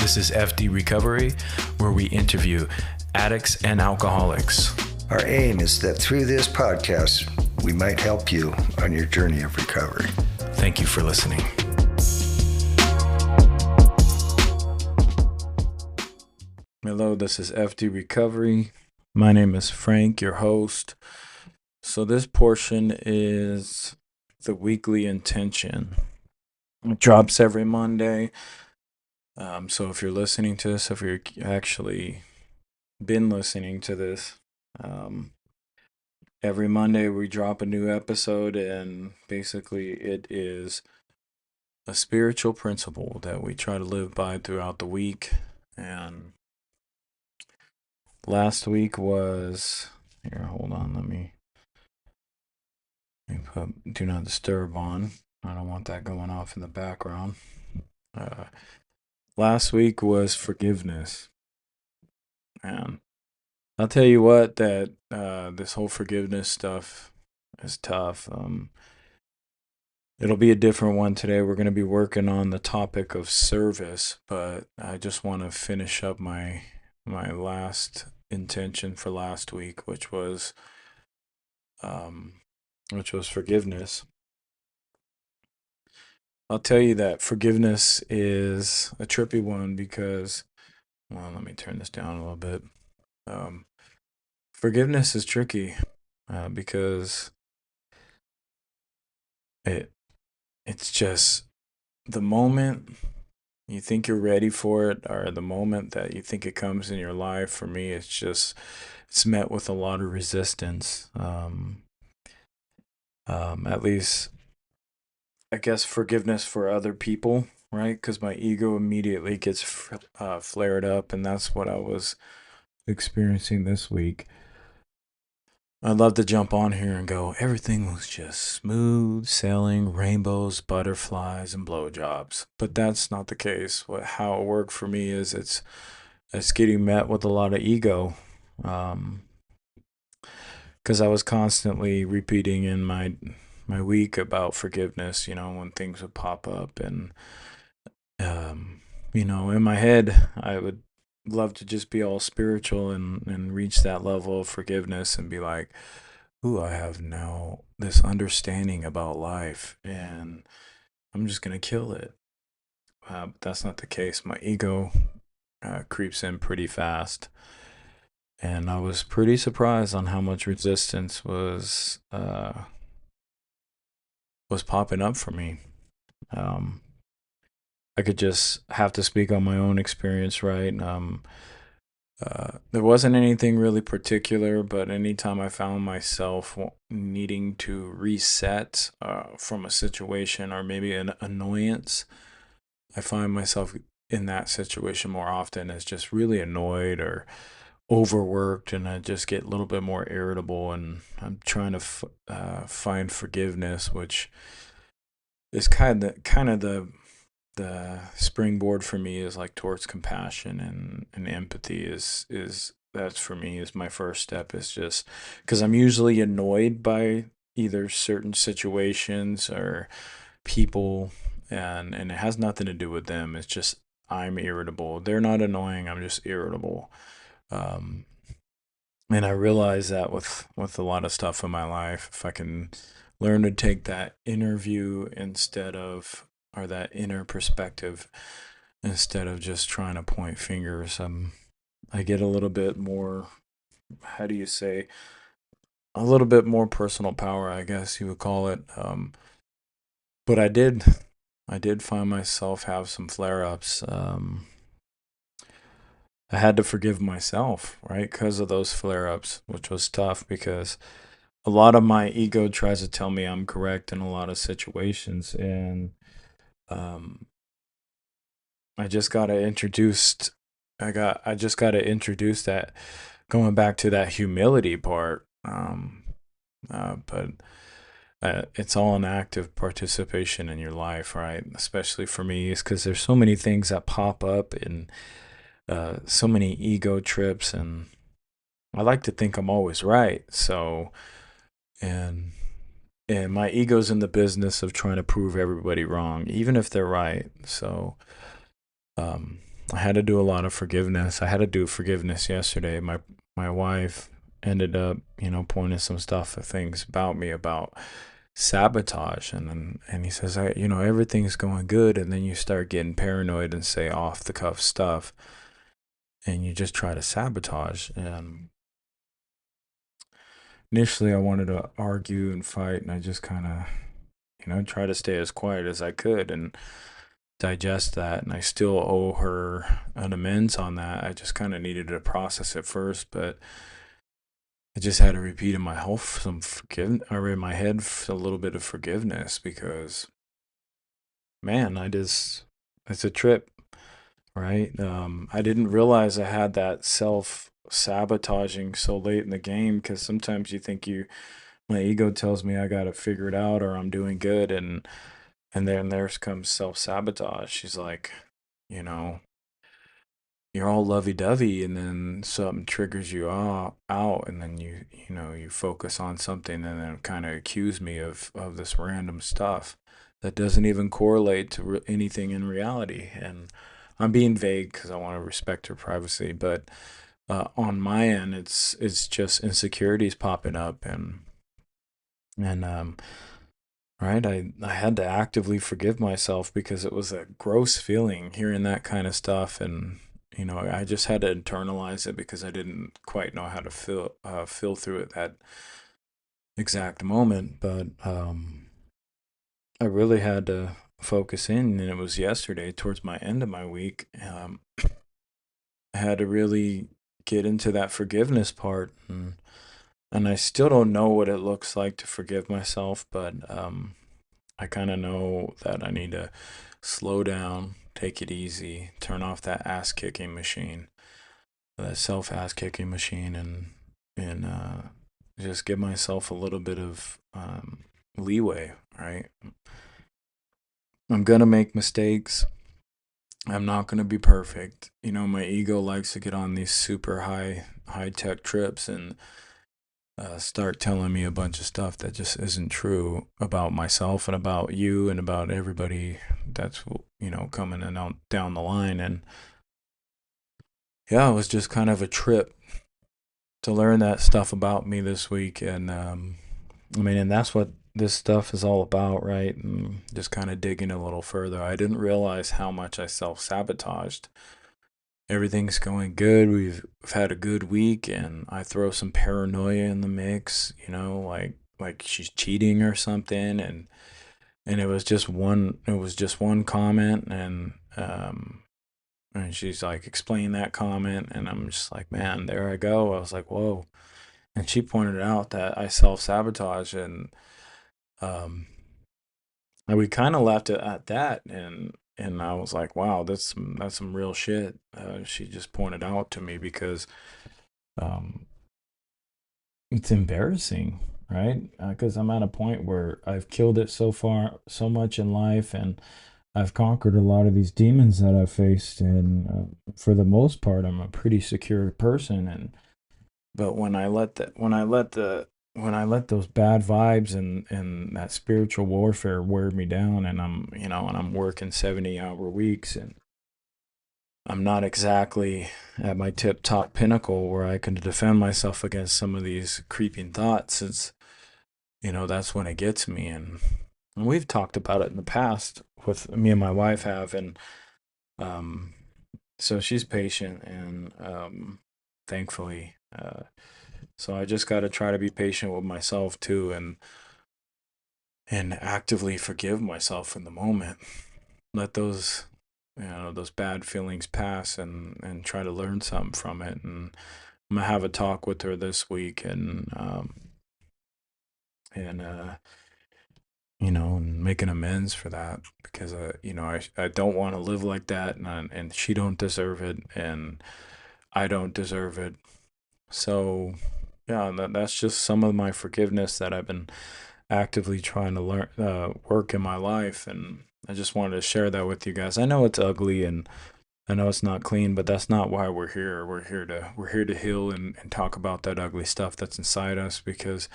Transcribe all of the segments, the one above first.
This is F.D. Recovery, where we interview addicts and alcoholics. Our aim is that through this podcast, we might help you on your journey of recovery. Thank you for listening. Hello, this is F.D. Recovery. My name is Frank, your host. So this portion is the weekly intention. It drops every Monday. So if you're listening to this, if you're actually been listening to this, every Monday we drop a new episode, and basically it is a spiritual principle that we try to live by throughout the week. And last week was, here, hold on, let me put Do Not Disturb on. I don't want that going off in the background. Last week was forgiveness. And I'll tell you what, that this whole forgiveness stuff is tough. It'll be a different one today. We're going to be working on the topic of service, but I just want to finish up my last intention for last week, which was forgiveness. I'll tell you that forgiveness is a trippy one because, well, let me turn this down a little bit. Forgiveness is tricky because it's just the moment you think you're ready for it, or the moment that you think it comes in your life. For me, it's met with a lot of resistance. At least, I guess, forgiveness for other people, right? Because my ego immediately gets flared up, and that's what I was experiencing this week. I'd love to jump on here and go, everything was just smooth sailing, rainbows, butterflies, and blowjobs. But that's not the case. How it worked for me is it's getting met with a lot of ego. Because I was constantly repeating in my week about forgiveness, when things would pop up. And, in my head, I would love to just be all spiritual and reach that level of forgiveness and be like, ooh, I have now this understanding about life, and I'm just going to kill it. But that's not the case. My ego creeps in pretty fast. And I was pretty surprised on how much resistance was popping up for me. I could just have to speak on my own experience, right? There wasn't anything really particular, but anytime I found myself needing to reset from a situation or maybe an annoyance, I find myself in that situation more often as just really annoyed or overworked, and I just get a little bit more irritable, and I'm trying to find forgiveness, which is kind of the springboard for me is like towards compassion and empathy is that's for me is my first step, is just because I'm usually annoyed by either certain situations or people, and it has nothing to do with them. It's just I'm irritable. They're not annoying. I'm just irritable. And I realize that with a lot of stuff in my life, if I can learn to take that inner view or that inner perspective, instead of just trying to point fingers, I get a little bit more, how do you say, a little bit more personal power, I guess you would call it. But I did find myself have some flare-ups. I had to forgive myself, right, because of those flare-ups, which was tough because a lot of my ego tries to tell me I'm correct in a lot of situations, and I just got to introduce that, going back to that humility part. But it's all an active participation in your life, right? Especially for me, is because there's so many things that pop up, and so many ego trips, and I like to think I'm always right. So, and my ego's in the business of trying to prove everybody wrong, even if they're right. So, I had to do a lot of forgiveness. I had to do forgiveness yesterday. My wife ended up, pointing some stuff at things about me about sabotage, and he says, everything's going good, and then you start getting paranoid and say off the cuff stuff, and you just try to sabotage. And initially, I wanted to argue and fight, and I just kind of, try to stay as quiet as I could and digest that. And I still owe her an amends on that. I just kind of needed to process it first, but I just had to repeat in my head a little bit of forgiveness, because man, it's a trip, right? I didn't realize I had that self sabotaging so late in the game, because sometimes my ego tells me I got to figure it out or I'm doing good. And then there's comes self sabotage. She's like, you know, you're all lovey dovey, and then something triggers you out, and then you focus on something, and then kind of accuse me of this random stuff that doesn't even correlate to anything in reality. And I'm being vague because I want to respect her privacy, but on my end, it's just insecurities popping up. And right, I had to actively forgive myself, because it was a gross feeling hearing that kind of stuff. And I just had to internalize it, because I didn't quite know how to feel through it that exact moment. But I really had to focus in, and it was yesterday towards my end of my week. I had to really get into that forgiveness part, and I still don't know what it looks like to forgive myself, but I kind of know that I need to slow down, take it easy, turn off that ass kicking machine, that self ass kicking machine, and just give myself a little bit of leeway. Right, I'm gonna make mistakes. I'm not gonna be perfect. My ego likes to get on these super high tech trips and start telling me a bunch of stuff that just isn't true about myself and about you and about everybody that's coming in down the line. And yeah, it was just kind of a trip to learn that stuff about me this week. And and that's what this stuff is all about, right? And just kind of digging a little further, I didn't realize how much I self-sabotaged. Everything's going good. We've had a good week, and I throw some paranoia in the mix, like she's cheating or something. And it was just one comment, and she's like, explain that comment, and I'm just like, man, there I go. I was like, whoa. And she pointed out that I self-sabotage, um and we kind of left it at that. And I was like, wow, that's some real shit. She just pointed out to me, because um it's embarrassing, right? Because I'm at a point where I've killed it so far, so much in life, and I've conquered a lot of these demons that I've faced. And for the most part, I'm a pretty secure person. And but when I let those bad vibes and that spiritual warfare wear me down, and I'm working 70-hour weeks, and I'm not exactly at my tip top pinnacle where I can defend myself against some of these creeping thoughts. That's when it gets me. And we've talked about it in the past, with me and my wife have. And um so she's patient, and thankfully, so I just got to try to be patient with myself too, and actively forgive myself in the moment. Let those bad feelings pass, and try to learn something from it. And I'm gonna have a talk with her this week, and and make an amends for that, because I don't want to live like that, and she don't deserve it, and I don't deserve it. So yeah, that's just some of my forgiveness that I've been actively trying to learn, work in my life. And I just wanted to share that with you guys. I know it's ugly, and I know it's not clean, but that's not why we're here. We're here to heal, and talk about that ugly stuff that's inside us, because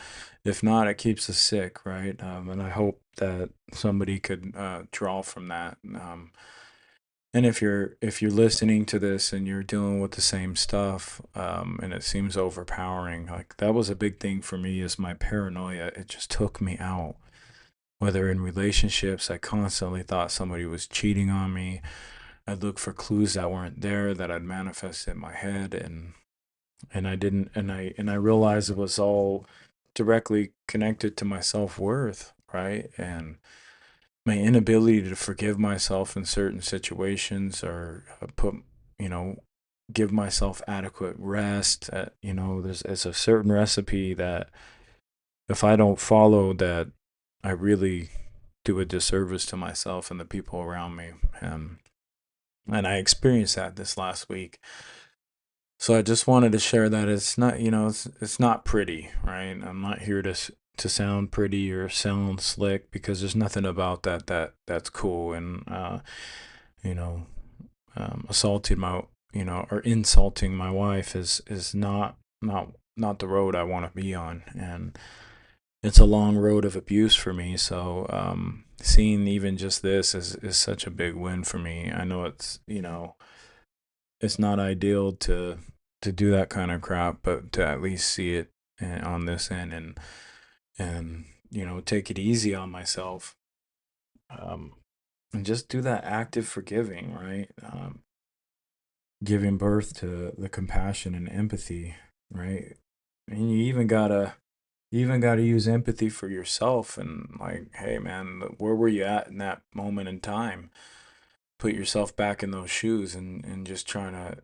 if not, it keeps us sick, right? And I hope that somebody could draw from that. And if you're listening to this and you're dealing with the same stuff, and it seems overpowering, like that was a big thing for me is my paranoia. It just took me out. Whether in relationships, I constantly thought somebody was cheating on me. I'd look for clues that weren't there that I'd manifest in my head, and I didn't, and I realized it was all directly connected to my self worth, right? And my inability to forgive myself in certain situations or put, you know, give myself adequate rest. There's it's a certain recipe that if I don't follow that, I really do a disservice to myself and the people around me. Um, and I experienced that this last week. So I just wanted to share that it's not, it's not pretty, right? I'm not here to sound pretty or sound slick because there's nothing about that's cool. And you know, assaulting my, or insulting my wife is not the road I want to be on, and it's a long road of abuse for me. So seeing even just this is such a big win for me. I know it's not ideal to do that kind of crap, but to at least see it on this end and take it easy on myself, um, and just do that active forgiving, right? Giving birth to the compassion and empathy, right? And you even gotta use empathy for yourself and like, hey man, where were you at in that moment in time? Put yourself back in those shoes and just trying to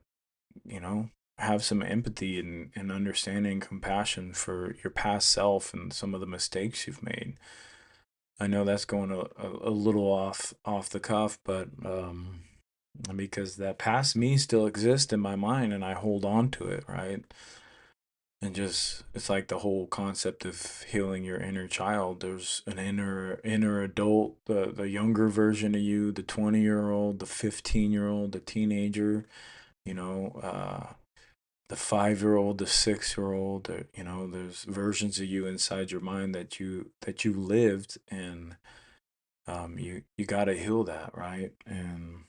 you know, have some empathy and understanding, compassion for your past self and some of the mistakes you've made. I know that's going a little off the cuff, but because that past me still exists in my mind and I hold on to it, right? And just it's like the whole concept of healing your inner child. There's an inner adult, the younger version of you, the 20-year-old, the 15-year-old, the teenager, you know, the 5-year-old, the 6-year-old. There's versions of you inside your mind that you lived, and you got to heal that, right? And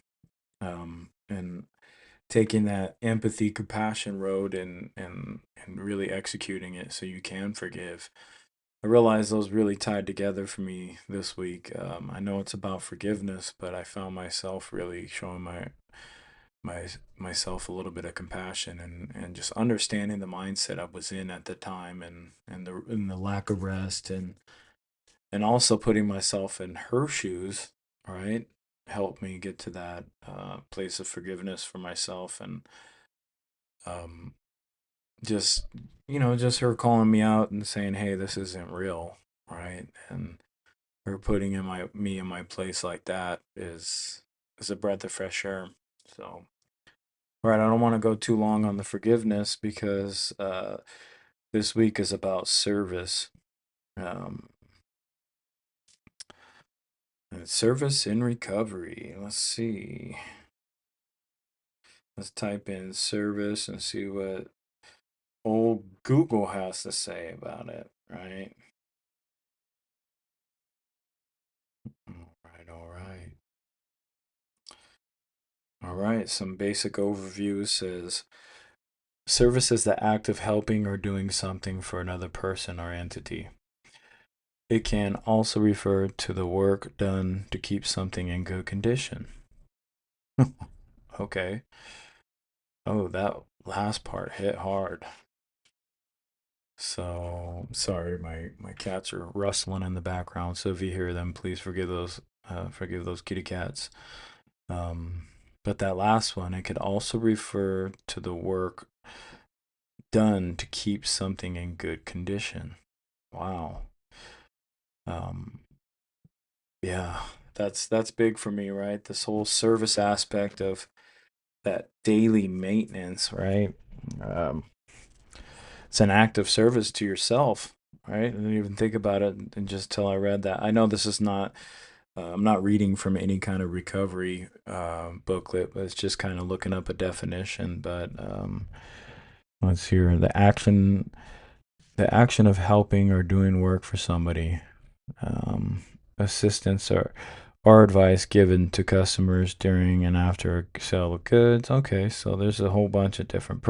taking that empathy, compassion road and really executing it so you can forgive. I realize those really tied together for me this week. I know it's about forgiveness, but I found myself really showing my myself a little bit of compassion and just understanding the mindset I was in at the time and the lack of rest and also putting myself in her shoes, right? Helped me get to that place of forgiveness for myself and um just just her calling me out and saying, hey, this isn't real, right? And her putting in my me in my place like that is a breath of fresh air. So right, I don't want to go too long on the forgiveness because this week is about service. Um, and service in recovery. Let's see. Let's type in service and see what old Google has to say about it, right? All right, all right. All right, some basic overview says service is the act of helping or doing something for another person or entity. It can also refer to the work done to keep something in good condition. Okay. Oh, that last part hit hard. So sorry, my cats are rustling in the background. So if you hear them, please forgive those kitty cats. Um, but that last one, it could also refer to the work done to keep something in good condition. Wow. Um, yeah, that's big for me, right? This whole service aspect of that daily maintenance, right? Um, it's an act of service to yourself, right? I didn't even think about it and just till I read that. I know this is not, I'm not reading from any kind of recovery booklet, but it's just kind of looking up a definition. But let's hear the action of helping or doing work for somebody, assistance or advice given to customers during and after a sale of goods. Okay, so there's a whole bunch of different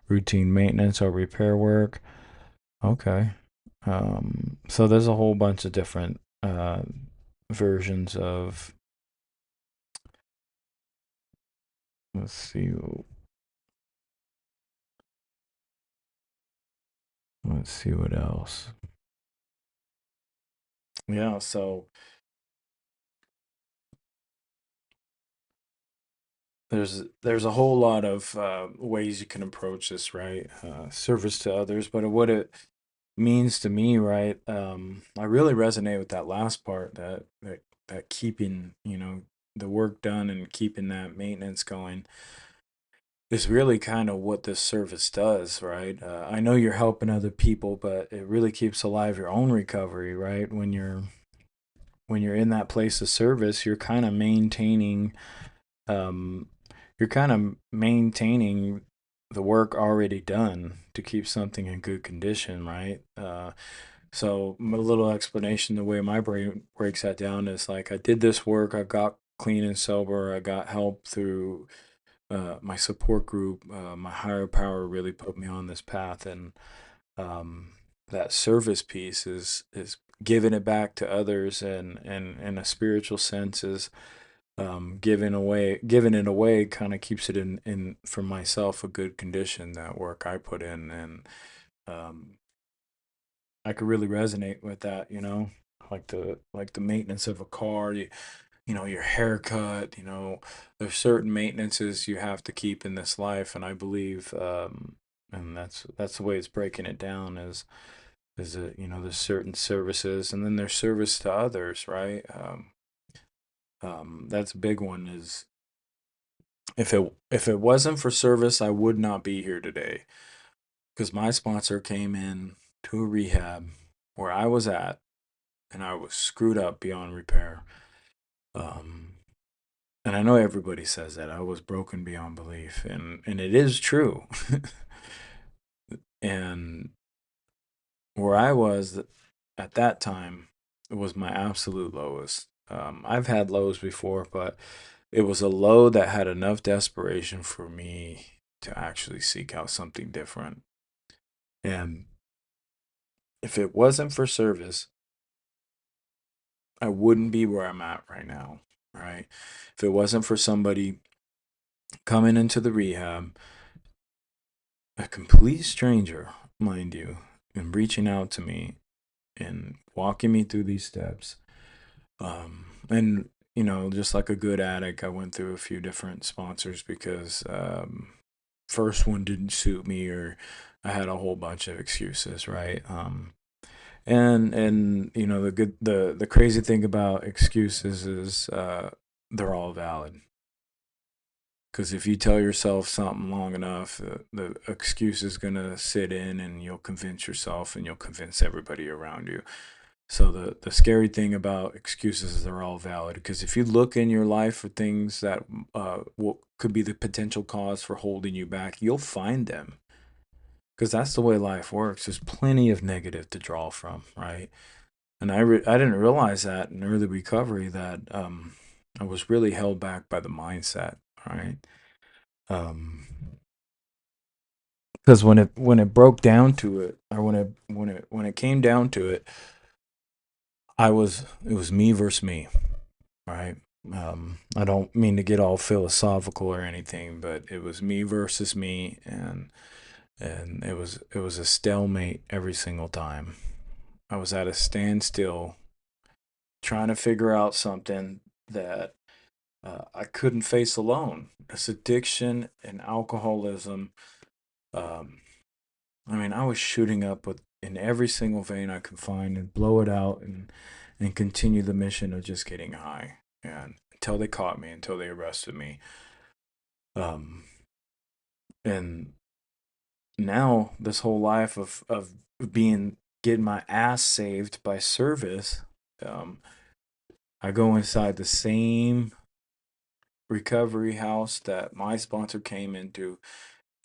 routine maintenance or repair work. Okay, so there's a whole bunch of different versions of. Let's see. Let's see what else. Yeah, so there's a whole lot of ways you can approach this, right? Service to others, but what it means to me, right? I really resonate with that last part, that keeping, the work done and keeping that maintenance going is really kind of what this service does, right? I know you're helping other people, but it really keeps alive your own recovery, right? When you're in that place of service, um, you're kind of maintaining the work already done to keep something in good condition, right? So a little explanation, the way my brain breaks that down is like I did this work, I got clean and sober, I got help through my support group, my higher power really put me on this path, and um, that service piece is giving it back to others, and in a spiritual sense is giving it away kind of keeps it in for myself a good condition, that work I put in, and um, I could really resonate with that, like the maintenance of a car, your haircut, there's certain maintenances you have to keep in this life, and I believe, and that's the way it's breaking it down is that there's certain services, and then there's service to others, right? That's a big one. Is if it wasn't for service, I would not be here today, because my sponsor came in to a rehab where I was at, and I was screwed up beyond repair. Um, and I know everybody says that I was broken beyond belief, and it is true. And where I was at that time, it was my absolute lowest. I've had lows before, but it was a low that had enough desperation for me to actually seek out something different. And if it wasn't for service, I wouldn't be where I'm at right now, right? If it wasn't for somebody coming into the rehab, a complete stranger, mind you, and reaching out to me and walking me through these steps. And just like a good addict, I went through a few different sponsors because first one didn't suit me, or I had a whole bunch of excuses, right? And the crazy thing about excuses is they're all valid. Because if you tell yourself something long enough, the excuse is going to sit in, and you'll convince yourself and you'll convince everybody around you. So the scary thing about excuses is they're all valid, because if you look in your life for things that could be the potential cause for holding you back, you'll find them, because that's the way life works. There's plenty of negative to draw from, right? And I didn't realize that in early recovery, that I was really held back by the mindset, right? Um, because when it broke down to it, or when it came down to it, it was me versus me, right? I don't mean to get all philosophical or anything, but it was me versus me, and it was a stalemate every single time. I was at a standstill trying to figure out something that I couldn't face alone. This addiction and alcoholism. Um, I mean, I was shooting up in every single vein I could find, and blow it out, and continue the mission of just getting high, and until they caught me, until they arrested me. Um, and now this whole life of being getting my ass saved by service, um, I go inside the same recovery house that my sponsor came into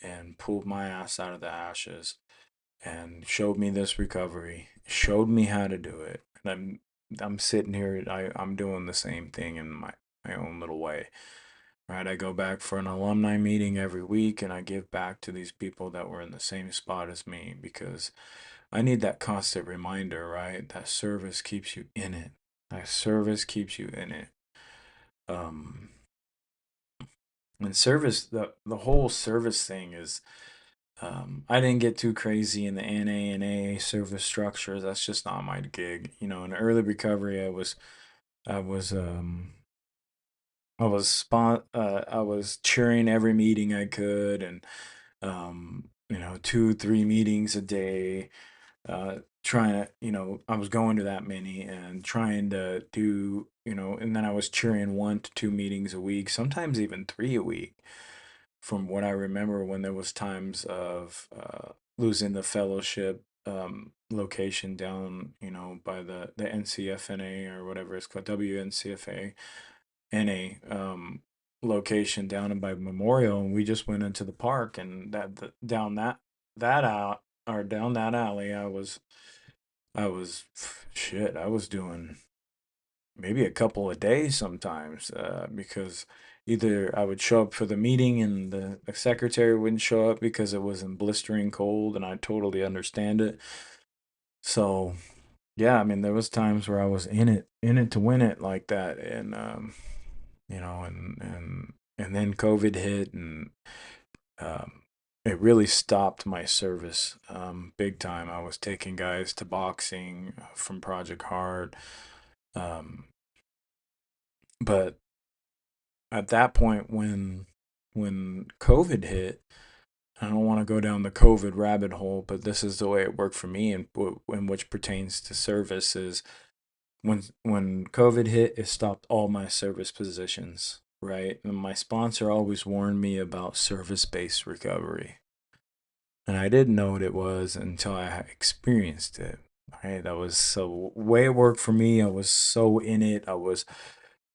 and pulled my ass out of the ashes and showed me this recovery, showed me how to do it. And I'm sitting here, I'm doing the same thing in my own little way. Right, I go back for an alumni meeting every week and I give back to these people that were in the same spot as me because I need that constant reminder, right? That service keeps you in it. That service keeps you in it. Um, and service, the whole service thing is, I didn't get too crazy in the NA and AA service structures. That's just not my gig. You know, in early recovery, I was, I was cheering every meeting I could, and you know, 2, 3 meetings a day. Trying to, you know, I was going to that many and trying to do, you know, and then I was cheering 1 to 2 meetings a week, sometimes even 3 a week. From what I remember, when there was times of losing the fellowship location down, you know, by the NCFNA or whatever it's called, WNCFA NA location down by Memorial, and we just went into the park, and down that out or down that alley, I was shit. I was doing maybe a couple of days sometimes because either I would show up for the meeting and the secretary wouldn't show up because it was in blistering cold, and I totally understand it. So yeah, I mean, there was times where I was in it to win it like that, and you know, and then COVID hit, and um, it really stopped my service big time. I was taking guys to boxing from Project Hard, um, but at that point, when COVID hit, I don't want to go down the COVID rabbit hole, but this is the way it worked for me, and in which pertains to service is when COVID hit, it stopped all my service positions. Right, and my sponsor always warned me about service-based recovery. And I didn't know what it was until I experienced it. Right, that was so way it worked for me. I was so in it. I was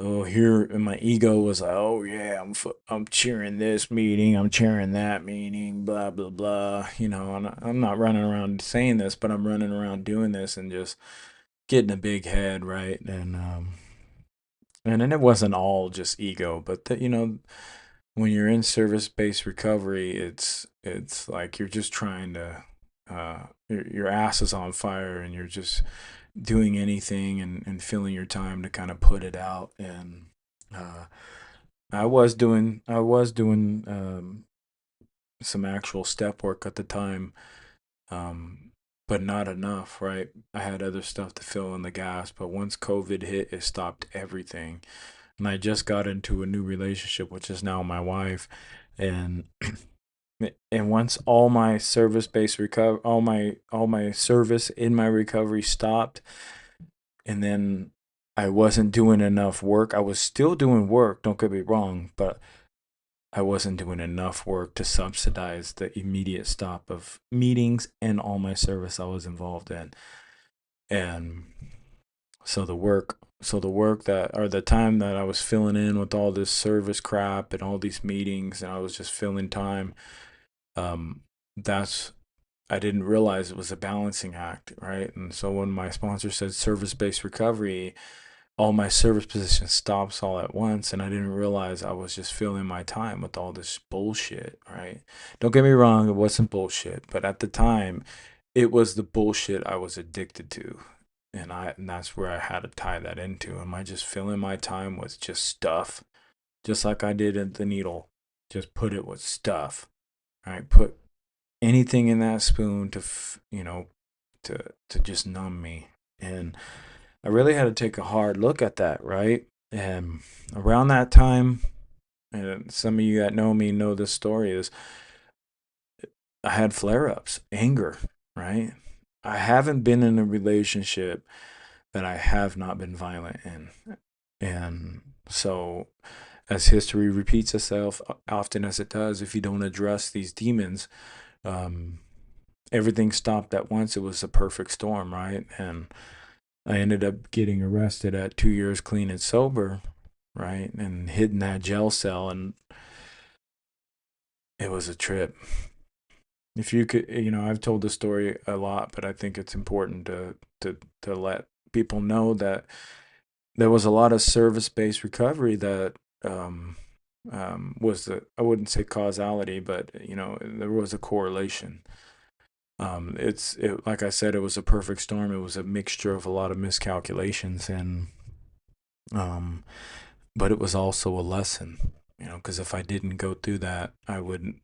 here, and my ego was like, oh yeah, I'm cheering this meeting, I'm cheering that meeting, blah blah blah. You know, and I'm not running around saying this, but I'm running around doing this and just getting a big head, right? And then it wasn't all just ego, but you know, when you're in service-based recovery, it's like you're just trying to your ass is on fire and you're just doing anything and filling your time to kind of put it out. And uh, I was doing some actual step work at the time, but not enough, right? I had other stuff to fill in the gas, but once COVID hit, it stopped everything. And I just got into a new relationship, which is now my wife, and once all my all my service in my recovery stopped, and then I wasn't doing enough work. I was still doing work, don't get me wrong, but I wasn't doing enough work to subsidize the immediate stop of meetings and all my service I was involved in. And so the work that, or the time that I was filling in with all this service crap and all these meetings, and I was just filling time, um that's I didn't realize it was a balancing act, right? And so when my sponsor said service-based recovery, all my service position stops all at once, and I didn't realize I was just filling my time with all this bullshit, right? Don't get me wrong, it wasn't bullshit, but at the time it was the bullshit I was addicted to. And that's where I had to tie that into. Am I just filling my time with just stuff, just like I did at the needle? Just put it with stuff, right? Put anything in that spoon to you know, to just numb me. And I really had to take a hard look at that, right? And around that time, and some of you that know me know this story, is I had flare-ups, anger, right? I haven't been in a relationship that I have not been violent in. And so as history repeats itself often as it does, if you don't address these demons, um, everything stopped at once. It was a perfect storm, right? And I ended up getting arrested at 2 years clean and sober, right? And hitting that jail cell, and it was a trip. If you could, you know, I've told this story a lot, but I think it's important to let people know that there was a lot of service-based recovery that um, was the, I wouldn't say causality, but there was a correlation. Like I said, it was a perfect storm. It was a mixture of a lot of miscalculations, and um, but it was also a lesson. Because if I didn't go through that, I wouldn't.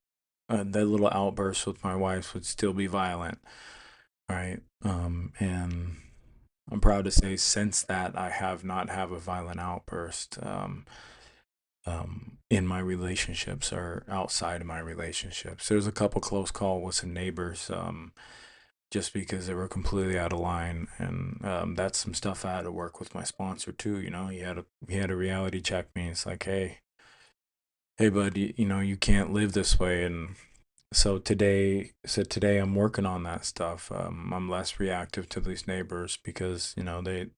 That little outburst with my wife would still be violent, right? And I'm proud to say, since that, I have not have a violent outburst. In my relationships or outside of my relationships. There's a couple close calls with some neighbors, just because they were completely out of line, and that's some stuff I had to work with my sponsor too. He had a reality check me. It's like, hey, bud, you can't live this way, and today I'm working on that stuff. I'm less reactive to these neighbors because they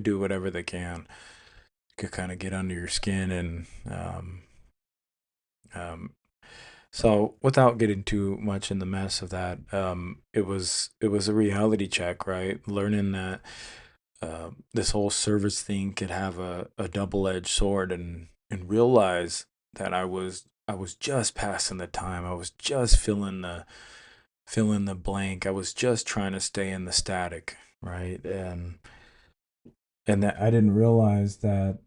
do whatever they can to kind of get under your skin, and um, so without getting too much in the mess of that, it was a reality check, right? Learning that this whole service thing could have a double edged sword, and realize that I was just passing the time. I was just filling the blank. I was just trying to stay in the static, right? And that I didn't realize that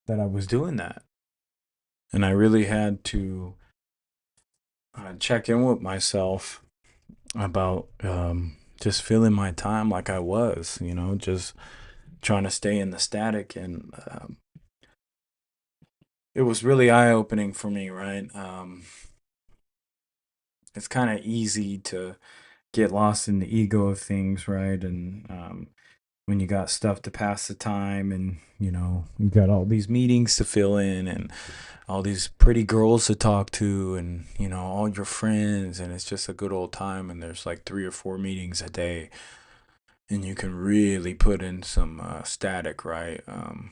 I was doing that, and I really had to check in with myself about just filling my time like I was, just trying to stay in the static. And it was really eye opening for me, right? It's kind of easy to get lost in the ego of things, right? And when you got stuff to pass the time, and you got all these meetings to fill in, and all these pretty girls to talk to, and all your friends, and it's just a good old time, and there's like 3 or 4 meetings a day, and you can really put in some static, right? And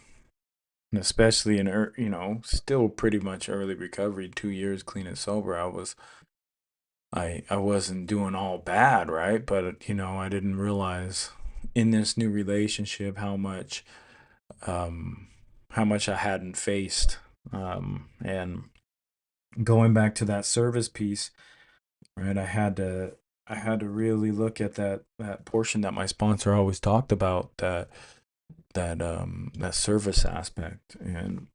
especially in still pretty much early recovery, 2 years clean and sober, I wasn't doing all bad, right? But I didn't realize in this new relationship um how much I hadn't faced. And going back to that service piece, right? I had to really look at that portion that my sponsor always talked about, that service aspect. And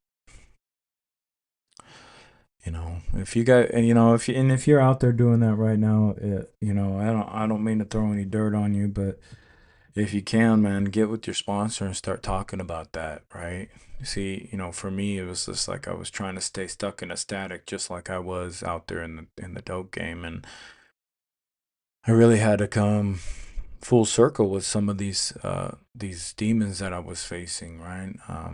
if you got, and if you're out there doing that right now, I don't mean to throw any dirt on you, but if you can, man, get with your sponsor and start talking about that, right? See, for me, it was just like I was trying to stay stuck in a static, just like I was out there in the dope game, and I really had to come full circle with some of these demons that I was facing, right? I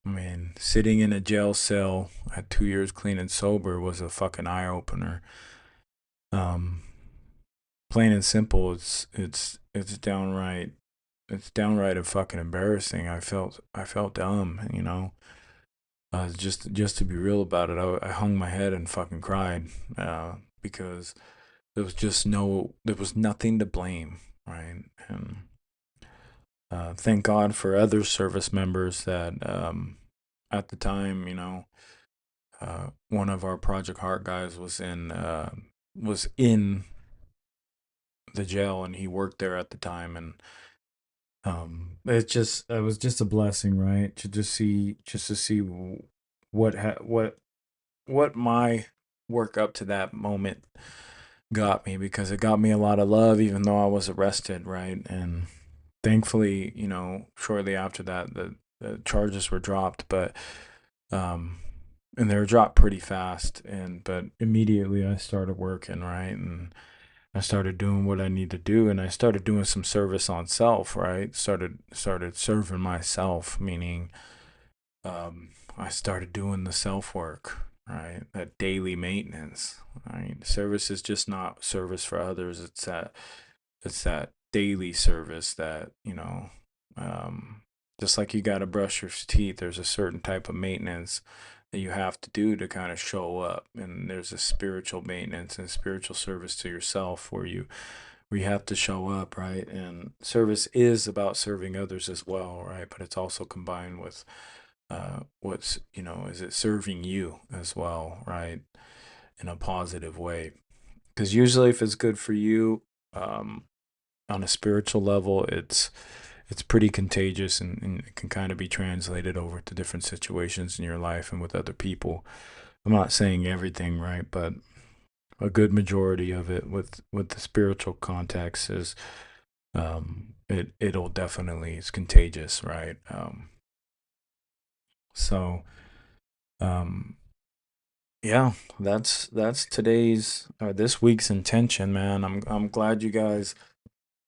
mean, sitting in a jail cell at 2 years clean and sober was a fucking eye opener. Um, Plain and simple, it's downright a fucking embarrassing. I felt dumb, just to be real about it, I hung my head and fucking cried, because there was nothing to blame, right? And thank God for other service members that, at the time, one of our Project Heart guys was in the jail, and he worked there at the time, and it was just a blessing, right? To see what my work up to that moment got me, because it got me a lot of love, even though I was arrested, right? And thankfully, shortly after that, the charges were dropped, but um, and they were dropped pretty fast, but immediately I started working, right? And I started doing what I need to do, and I started doing some service on self, right? Started serving myself, meaning I started doing the self work, right? That daily maintenance. Right? Service is just not service for others. It's that daily service that just like you got to brush your teeth. There's a certain type of maintenance that you have to do to kind of show up, and there's a spiritual maintenance and spiritual service to yourself, where you have to show up, right? And service is about serving others as well, right? But it's also combined with what's, is it serving you as well, right? In a positive way. Because usually if it's good for you, um, on a spiritual level, it's pretty contagious, and it can kind of be translated over to different situations in your life and with other people. I'm not saying everything, right? But a good majority of it with the spiritual context is, it'll definitely, it's contagious, right? So um yeah, that's today's this week's intention, man. I'm glad you guys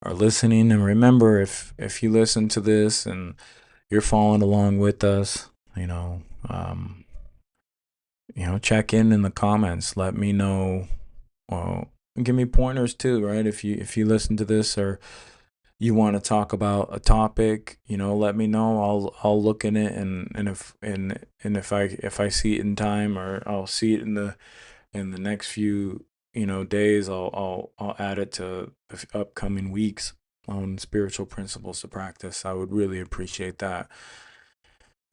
are listening. And remember, if you listen to this and you're following along with us, check in the comments. Let me know. Well, give me pointers too, right? If you listen to this, or you want to talk about a topic, let me know. I'll look in it, and if I see it in time, or I'll see it in the next few days, I'll add it to the upcoming weeks on spiritual principles to practice. I would really appreciate that,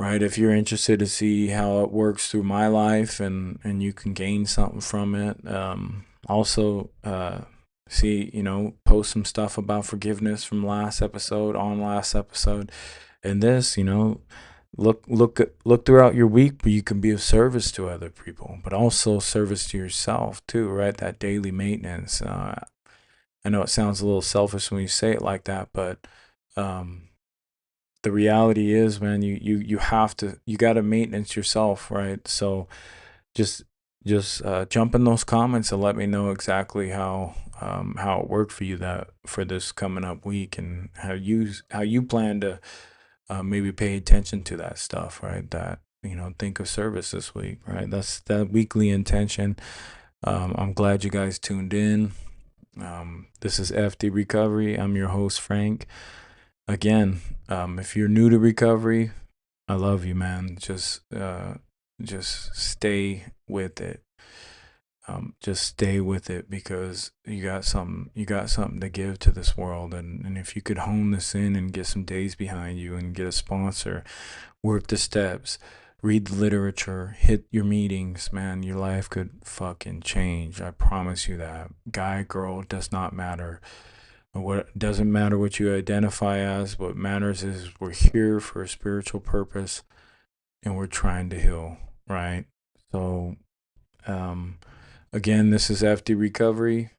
right? If you're interested to see how it works through my life, and you can gain something from it. Also, see, post some stuff about forgiveness from last episode, and this, look throughout your week where you can be of service to other people, but also service to yourself too, right? That daily maintenance. I know it sounds a little selfish when you say it like that, but the reality is, man, you got to maintenance yourself, right? So just jump in those comments and let me know exactly how it worked for you for this coming up week, and how you plan to maybe pay attention to that stuff, right? That think of service this week, right? That's that weekly intention. I'm glad you guys tuned in. This is F.D. Recovery. I'm your host, Frank. Again, if you're new to recovery, I love you, man. Just stay with it. Just stay with it, because you got something to give to this world. And if you could hone this in and get some days behind you, and get a sponsor, work the steps, read the literature, hit your meetings, man, your life could fucking change. I promise you that. Guy, girl, does not matter. What doesn't matter what you identify as. What matters is we're here for a spiritual purpose, and we're trying to heal, right? So, again, this is FD Recovery.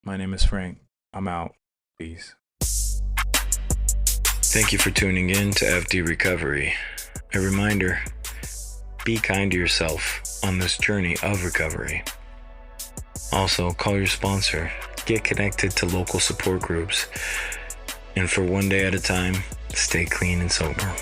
My name is Frank. I'm out. Peace. Thank you for tuning in to FD Recovery. A reminder, be kind to yourself on this journey of recovery. Also, call your sponsor. Get connected to local support groups. And for one day at a time, stay clean and sober.